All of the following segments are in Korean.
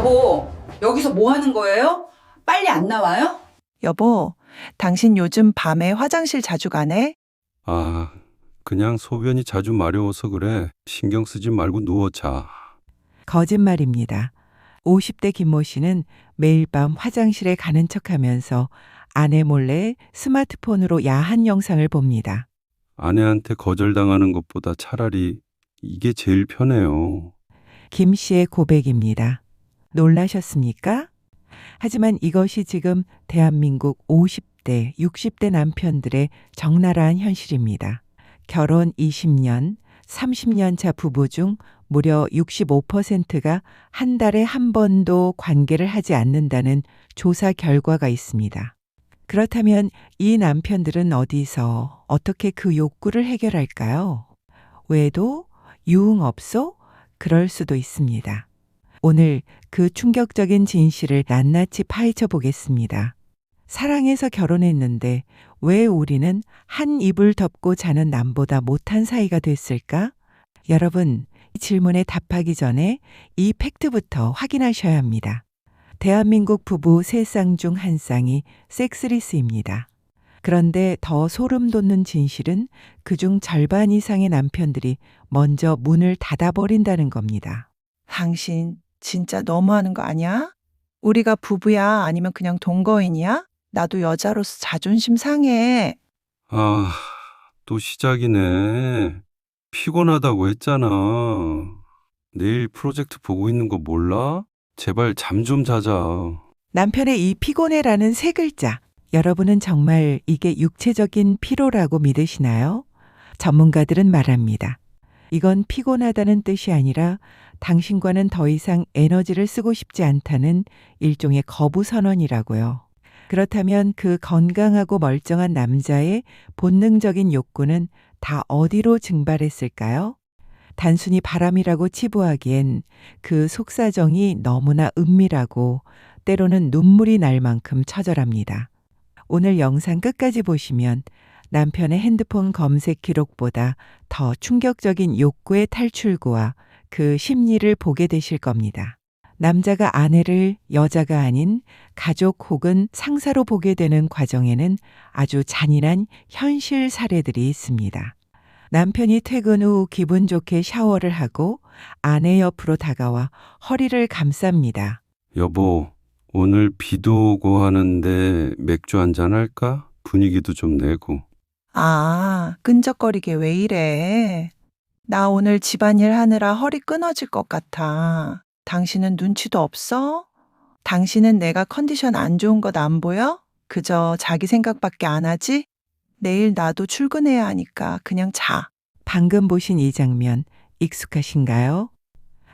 여보, 여기서 뭐 하는 거예요? 빨리 안 나와요? 여보, 당신 요즘 밤에 화장실 자주 가네? 아, 그냥 소변이 자주 마려워서 그래. 신경 쓰지 말고 누워 자. 거짓말입니다. 50대 김모 씨는 매일 밤 화장실에 가는 척하면서 아내 몰래 스마트폰으로 야한 영상을 봅니다. 아내한테 거절당하는 것보다 차라리 이게 제일 편해요. 김 씨의 고백입니다. 놀라셨습니까? 하지만 이것이 지금 대한민국 50대, 60대 남편들의 적나라한 현실입니다. 결혼 20년, 30년 차 부부 중 무려 65%가 한 달에 한 번도 관계를 하지 않는다는 조사 결과가 있습니다. 그렇다면 이 남편들은 어디서 어떻게 그 욕구를 해결할까요? 외도? 유흥업소? 그럴 수도 있습니다. 오늘 그 충격적인 진실을 낱낱이 파헤쳐 보겠습니다. 사랑해서 결혼했는데 왜 우리는 한 이불 덮고 자는 남보다 못한 사이가 됐을까? 여러분, 이 질문에 답하기 전에 이 팩트부터 확인하셔야 합니다. 대한민국 부부 3쌍 중 1쌍이 섹스리스입니다. 그런데 더 소름 돋는 진실은 그중 절반 이상의 남편들이 먼저 문을 닫아버린다는 겁니다. 당신 진짜 너무하는 거 아니야? 우리가 부부야? 아니면 그냥 동거인이야? 나도 여자로서 자존심 상해. 아, 또 시작이네. 피곤하다고 했잖아. 내일 프로젝트 보고 있는 거 몰라? 제발 잠 좀 자자. 남편의 이 피곤해라는 3글자. 여러분은 정말 이게 육체적인 피로라고 믿으시나요? 전문가들은 말합니다. 이건 피곤하다는 뜻이 아니라 당신과는 더 이상 에너지를 쓰고 싶지 않다는 일종의 거부 선언이라고요. 그렇다면 그 건강하고 멀쩡한 남자의 본능적인 욕구는 다 어디로 증발했을까요? 단순히 바람이라고 치부하기엔 그 속사정이 너무나 은밀하고 때로는 눈물이 날 만큼 처절합니다. 오늘 영상 끝까지 보시면 남편의 핸드폰 검색 기록보다 더 충격적인 욕구의 탈출구와 그 심리를 보게 되실 겁니다. 남자가 아내를 여자가 아닌 가족 혹은 상사로 보게 되는 과정에는 아주 잔인한 현실 사례들이 있습니다. 남편이 퇴근 후 기분 좋게 샤워를 하고 아내 옆으로 다가와 허리를 감쌉니다. 여보, 오늘 비도 오고 하는데 맥주 한잔 할까? 분위기도 좀 내고. 아, 끈적거리게 왜 이래? 나 오늘 집안일 하느라 허리 끊어질 것 같아. 당신은 눈치도 없어? 당신은 내가 컨디션 안 좋은 것 안 보여? 그저 자기 생각밖에 안 하지? 내일 나도 출근해야 하니까 그냥 자. 방금 보신 이 장면 익숙하신가요?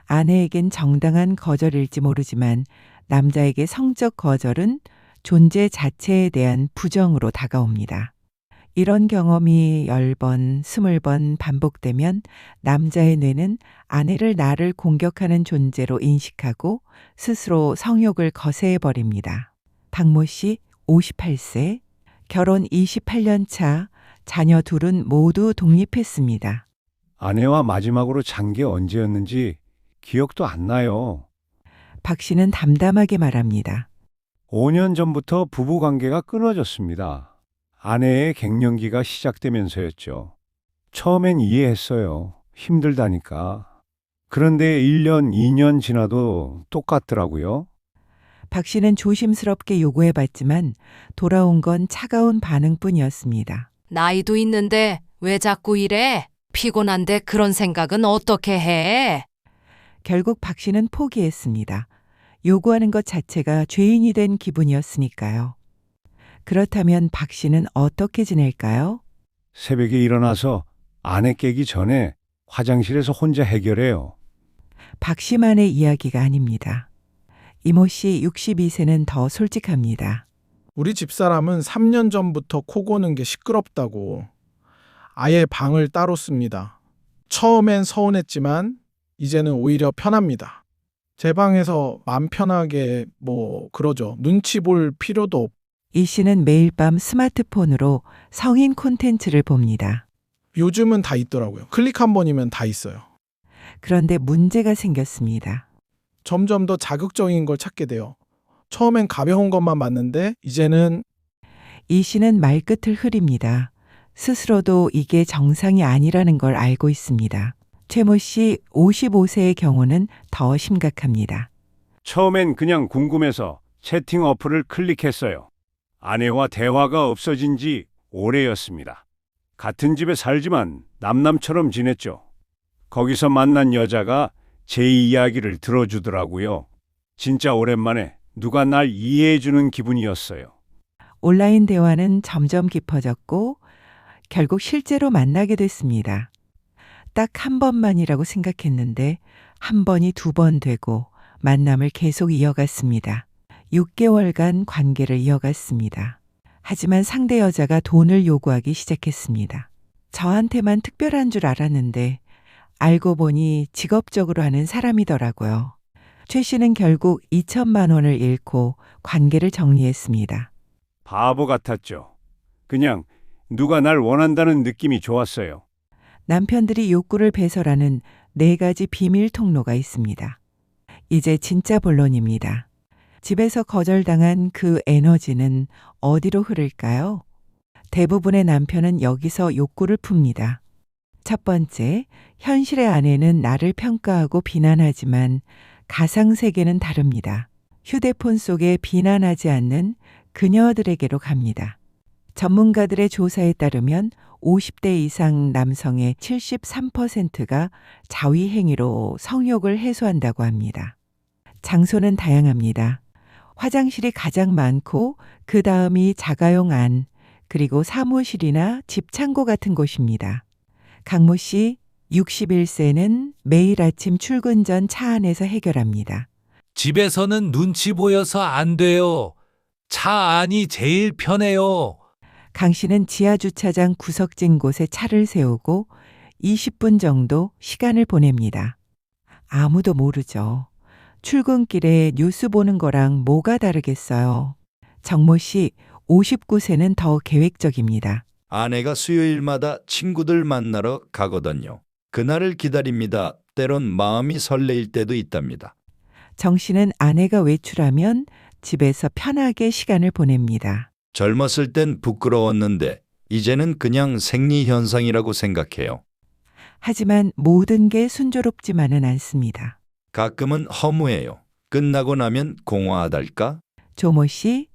아내에겐 정당한 거절일지 모르지만 남자에게 성적 거절은 존재 자체에 대한 부정으로 다가옵니다. 이런 경험이 10번, 20번 반복되면 남자의 뇌는 아내를 나를 공격하는 존재로 인식하고 스스로 성욕을 거세해버립니다. 박모 씨 58세, 결혼 28년 차, 자녀 둘은 모두 독립했습니다. 아내와 마지막으로 잔 게 언제였는지 기억도 안 나요. 박 씨는 담담하게 말합니다. 5년 전부터 부부 관계가 끊어졌습니다. 아내의 갱년기가 시작되면서였죠. 처음엔 이해했어요. 힘들다니까. 그런데 1년, 2년 지나도 똑같더라고요. 박 씨는 조심스럽게 요구해봤지만 돌아온 건 차가운 반응뿐이었습니다. 나이도 있는데 왜 자꾸 이래? 피곤한데 그런 생각은 어떻게 해? 결국 박 씨는 포기했습니다. 요구하는 것 자체가 죄인이 된 기분이었으니까요. 그렇다면 박 씨는 어떻게 지낼까요? 새벽에 일어나서 아내 깨기 전에 화장실에서 혼자 해결해요. 박 씨만의 이야기가 아닙니다. 이모 씨 62세는 더 솔직합니다. 우리 집사람은 3년 전부터 코 고는 게 시끄럽다고 아예 방을 따로 씁니다. 처음엔 서운했지만 이제는 오히려 편합니다. 제 방에서 맘 편하게 그러죠. 눈치 볼 필요도 없고. 이 씨는 매일 밤 스마트폰으로 성인 콘텐츠를 봅니다. 요즘은 다 있더라고요. 클릭 한 번이면 다 있어요. 그런데 문제가 생겼습니다. 점점 더 자극적인 걸 찾게 돼요. 처음엔 가벼운 것만 맞는데 이제는 이 씨는 말끝을 흐립니다. 스스로도 이게 정상이 아니라는 걸 알고 있습니다. 최모 씨 55세의 경우는 더 심각합니다. 처음엔 그냥 궁금해서 채팅 어플을 클릭했어요. 아내와 대화가 없어진 지 오래였습니다. 같은 집에 살지만 남남처럼 지냈죠. 거기서 만난 여자가 제 이야기를 들어주더라고요. 진짜 오랜만에 누가 날 이해해주는 기분이었어요. 온라인 대화는 점점 깊어졌고 결국 실제로 만나게 됐습니다. 딱 한 번만이라고 생각했는데 한 번이 두 번 되고 만남을 계속 이어갔습니다. 6개월간 관계를 이어갔습니다. 하지만 상대 여자가 돈을 요구하기 시작했습니다. 저한테만 특별한 줄 알았는데 알고 보니 직업적으로 하는 사람이더라고요. 최 씨는 결국 2천만 원을 잃고 관계를 정리했습니다. 바보 같았죠. 그냥 누가 날 원한다는 느낌이 좋았어요. 남편들이 욕구를 배설하는 4가지 비밀 통로가 있습니다. 이제 진짜 본론입니다. 집에서 거절당한 그 에너지는 어디로 흐를까요? 대부분의 남편은 여기서 욕구를 풉니다. 첫 번째, 현실의 아내는 나를 평가하고 비난하지만 가상세계는 다릅니다. 휴대폰 속에 비난하지 않는 그녀들에게로 갑니다. 전문가들의 조사에 따르면 50대 이상 남성의 73%가 자위행위로 성욕을 해소한다고 합니다. 장소는 다양합니다. 화장실이 가장 많고 그 다음이 자가용 안, 그리고 사무실이나 집 창고 같은 곳입니다. 강모 씨 61세는 매일 아침 출근 전 차 안에서 해결합니다. 집에서는 눈치 보여서 안 돼요. 차 안이 제일 편해요. 강 씨는 지하 주차장 구석진 곳에 차를 세우고 20분 정도 시간을 보냅니다. 아무도 모르죠. 출근길에 뉴스 보는 거랑 뭐가 다르겠어요. 정모 씨 59세는 더 계획적입니다. 아내가 수요일마다 친구들 만나러 가거든요. 그날을 기다립니다. 때론 마음이 설레일 때도 있답니다. 정 씨는 아내가 외출하면 집에서 편하게 시간을 보냅니다. 젊었을 땐 부끄러웠는데 이제는 그냥 생리현상이라고 생각해요. 하지만 모든 게 순조롭지만은 않습니다. 가끔은 허무해요. 끝나고 나면 공허하달까? 조모 씨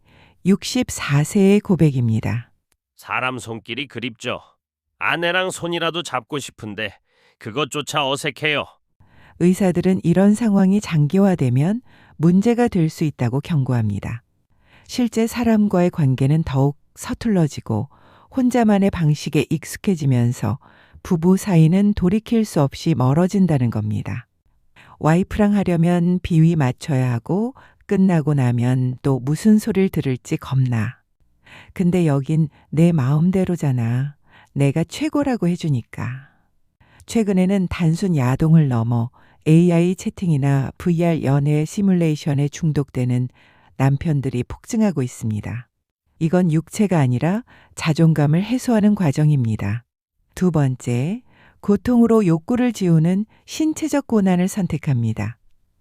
64세의 고백입니다. 사람 손길이 그립죠. 아내랑 손이라도 잡고 싶은데 그것조차 어색해요. 의사들은 이런 상황이 장기화되면 문제가 될 수 있다고 경고합니다. 실제 사람과의 관계는 더욱 서툴러지고 혼자만의 방식에 익숙해지면서 부부 사이는 돌이킬 수 없이 멀어진다는 겁니다. 와이프랑 하려면 비위 맞춰야 하고 끝나고 나면 또 무슨 소리를 들을지 겁나. 근데 여긴 내 마음대로잖아. 내가 최고라고 해주니까. 최근에는 단순 야동을 넘어 AI 채팅이나 VR 연애 시뮬레이션에 중독되는 남편들이 폭증하고 있습니다. 이건 육체가 아니라 자존감을 해소하는 과정입니다. 두 번째, 고통으로 욕구를 지우는 신체적 고난을 선택합니다.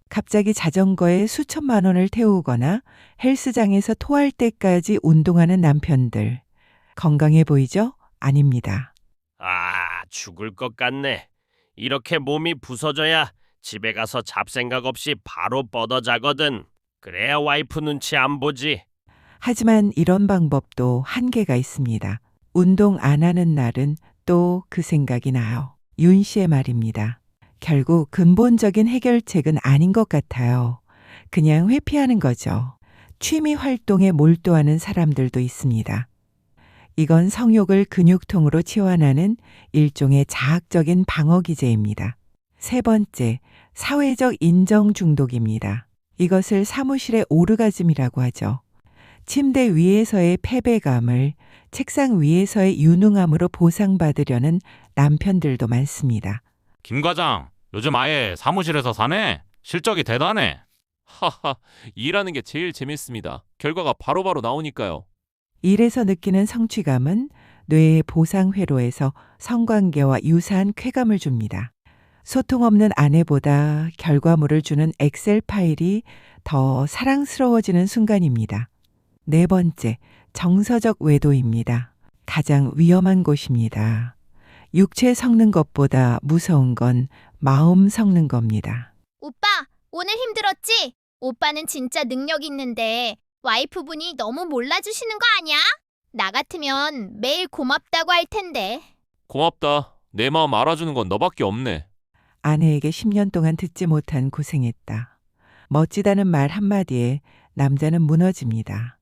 갑자기 자전거에 수천만 원을 태우거나 헬스장에서 토할 때까지 운동하는 남편들. 건강해 보이죠? 아닙니다. 아, 죽을 것 같네. 이렇게 몸이 부서져야 집에 가서 잡생각 없이 바로 뻗어 자거든. 그래야 와이프 눈치 안 보지. 하지만 이런 방법도 한계가 있습니다. 운동 안 하는 날은 또 그 생각이 나요. 윤 씨의 말입니다. 결국 근본적인 해결책은 아닌 것 같아요. 그냥 회피하는 거죠. 취미 활동에 몰두하는 사람들도 있습니다. 이건 성욕을 근육통으로 치환하는 일종의 자학적인 방어 기제입니다. 세 번째, 사회적 인정 중독입니다. 이것을 사무실의 오르가즘이라고 하죠. 침대 위에서의 패배감을 책상 위에서의 유능함으로 보상받으려는 남편들도 많습니다. 김 과장, 요즘 아예 사무실에서 사네? 실적이 대단해. 하하, 일하는 게 제일 재밌습니다. 결과가 바로바로 나오니까요. 일에서 느끼는 성취감은 뇌의 보상 회로에서 성관계와 유사한 쾌감을 줍니다. 소통 없는 아내보다 결과물을 주는 엑셀 파일이 더 사랑스러워지는 순간입니다. 네 번째, 정서적 외도입니다. 가장 위험한 곳입니다. 육체 섞는 것보다 무서운 건 마음 섞는 겁니다. 오빠, 오늘 힘들었지? 오빠는 진짜 능력 있는데 와이프분이 너무 몰라주시는 거 아니야? 나 같으면 매일 고맙다고 할 텐데. 고맙다. 내 마음 알아주는 건 너밖에 없네. 아내에게 10년 동안 듣지 못한 고생했다. 멋지다는 말 한마디에 남자는 무너집니다.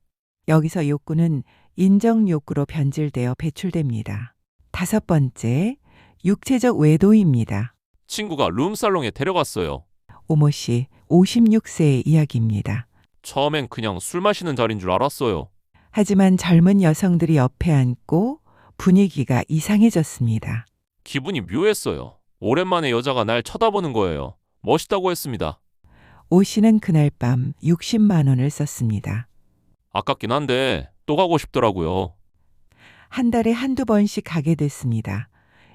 여기서 욕구는 인정 욕구로 변질되어 배출됩니다. 다섯 번째, 육체적 외도입니다. 친구가 룸살롱에 데려갔어요. 오모 씨, 56세의 이야기입니다. 처음엔 그냥 술 마시는 자리인 줄 알았어요. 하지만 젊은 여성들이 옆에 앉고 분위기가 이상해졌습니다. 기분이 묘했어요. 오랜만에 여자가 날 쳐다보는 거예요. 멋있다고 했습니다. 오 씨는 그날 밤 60만 원을 썼습니다. 아깝긴 한데 또 가고 싶더라고요. 한 달에 한두 번씩 가게 됐습니다.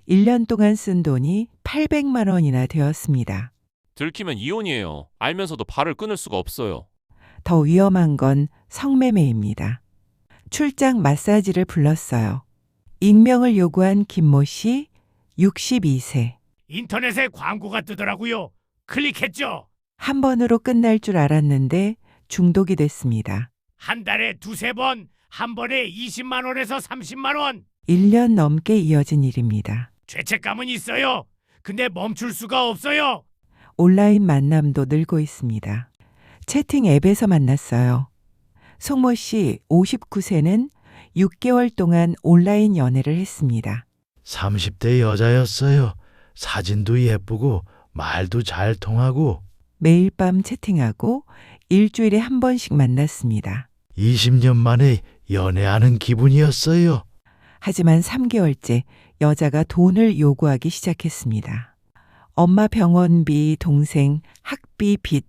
1년 동안 쓴 돈이 800만 원이나 되었습니다. 들키면 이혼이에요. 알면서도 발을 끊을 수가 없어요. 더 위험한 건 성매매입니다. 출장 마사지를 불렀어요. 익명을 요구한 김모 씨, 62세. 인터넷에 광고가 뜨더라고요. 클릭했죠. 한 번으로 끝날 줄 알았는데 중독이 됐습니다. 한 달에 두세 번, 한 번에 20만 원에서 30만 원. 1년 넘게 이어진 일입니다. 죄책감은 있어요. 근데 멈출 수가 없어요. 온라인 만남도 늘고 있습니다. 채팅 앱에서 만났어요. 송모 씨 59세는 6개월 동안 온라인 연애를 했습니다. 30대 여자였어요. 사진도 예쁘고 말도 잘 통하고. 매일 밤 채팅하고 일주일에 한 번씩 만났습니다. 20년 만에 연애하는 기분이었어요. 하지만 3개월째 여자가 돈을 요구하기 시작했습니다. 엄마 병원비, 동생 학비, 빚,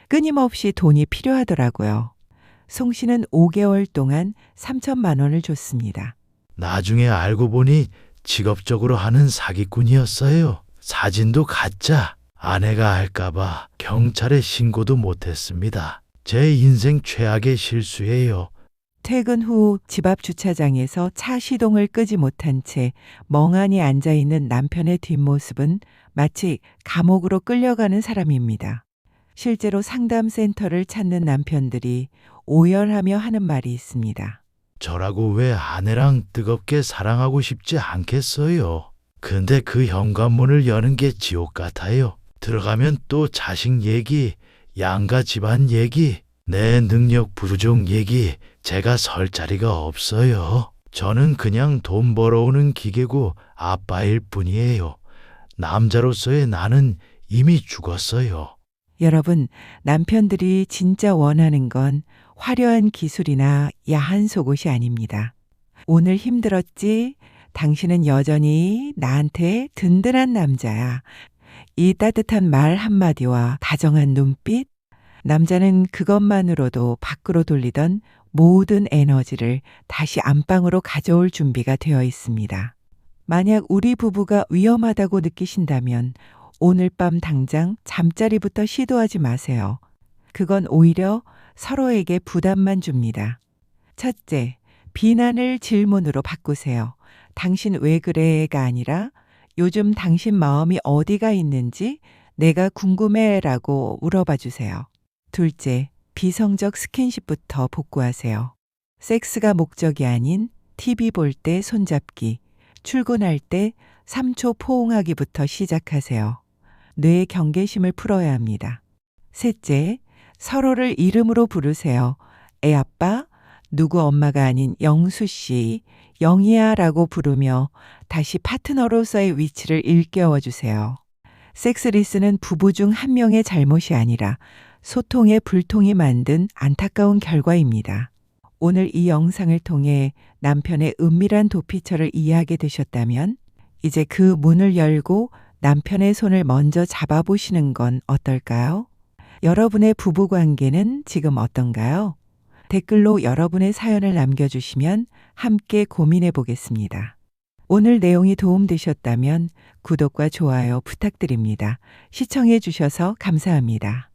끊임없이 돈이 필요하더라고요. 송 씨는 5개월 동안 3천만 원을 줬습니다. 나중에 알고 보니 직업적으로 하는 사기꾼이었어요. 사진도 가짜. 아내가 알까봐 경찰에 신고도 못했습니다. 제 인생 최악의 실수예요. 퇴근 후 집 앞 주차장에서 차 시동을 끄지 못한 채 멍하니 앉아있는 남편의 뒷모습은 마치 감옥으로 끌려가는 사람입니다. 실제로 상담센터를 찾는 남편들이 오열하며 하는 말이 있습니다. 저라고 왜 아내랑 뜨겁게 사랑하고 싶지 않겠어요? 근데 그 현관문을 여는 게 지옥 같아요. 들어가면 또 자식 얘기, 양가 집안 얘기, 내 능력 부족 얘기, 제가 설 자리가 없어요. 저는 그냥 돈 벌어오는 기계고 아빠일 뿐이에요. 남자로서의 나는 이미 죽었어요. 여러분, 남편들이 진짜 원하는 건 화려한 기술이나 야한 속옷이 아닙니다. 오늘 힘들었지? 당신은 여전히 나한테 든든한 남자야. 이 따뜻한 말 한마디와 다정한 눈빛, 남자는 그것만으로도 밖으로 돌리던 모든 에너지를 다시 안방으로 가져올 준비가 되어 있습니다. 만약 우리 부부가 위험하다고 느끼신다면 오늘 밤 당장 잠자리부터 시도하지 마세요. 그건 오히려 서로에게 부담만 줍니다. 첫째, 비난을 질문으로 바꾸세요. 당신 왜 그래가 아니라 요즘 당신 마음이 어디가 있는지 내가 궁금해라고 물어봐 주세요. 둘째, 비성적 스킨십부터 복구하세요. 섹스가 목적이 아닌 TV 볼 때 손잡기, 출근할 때 3초 포옹하기부터 시작하세요. 뇌의 경계심을 풀어야 합니다. 셋째, 서로를 이름으로 부르세요. 애 아빠, 누구 엄마가 아닌 영수 씨, 영희야라고 부르며 다시 파트너로서의 위치를 일깨워 주세요. 섹스리스는 부부 중 한 명의 잘못이 아니라 소통의 불통이 만든 안타까운 결과입니다. 오늘 이 영상을 통해 남편의 은밀한 도피처를 이해하게 되셨다면 이제 그 문을 열고 남편의 손을 먼저 잡아보시는 건 어떨까요? 여러분의 부부관계는 지금 어떤가요? 댓글로 여러분의 사연을 남겨주시면 함께 고민해 보겠습니다. 오늘 내용이 도움되셨다면 구독과 좋아요 부탁드립니다. 시청해 주셔서 감사합니다.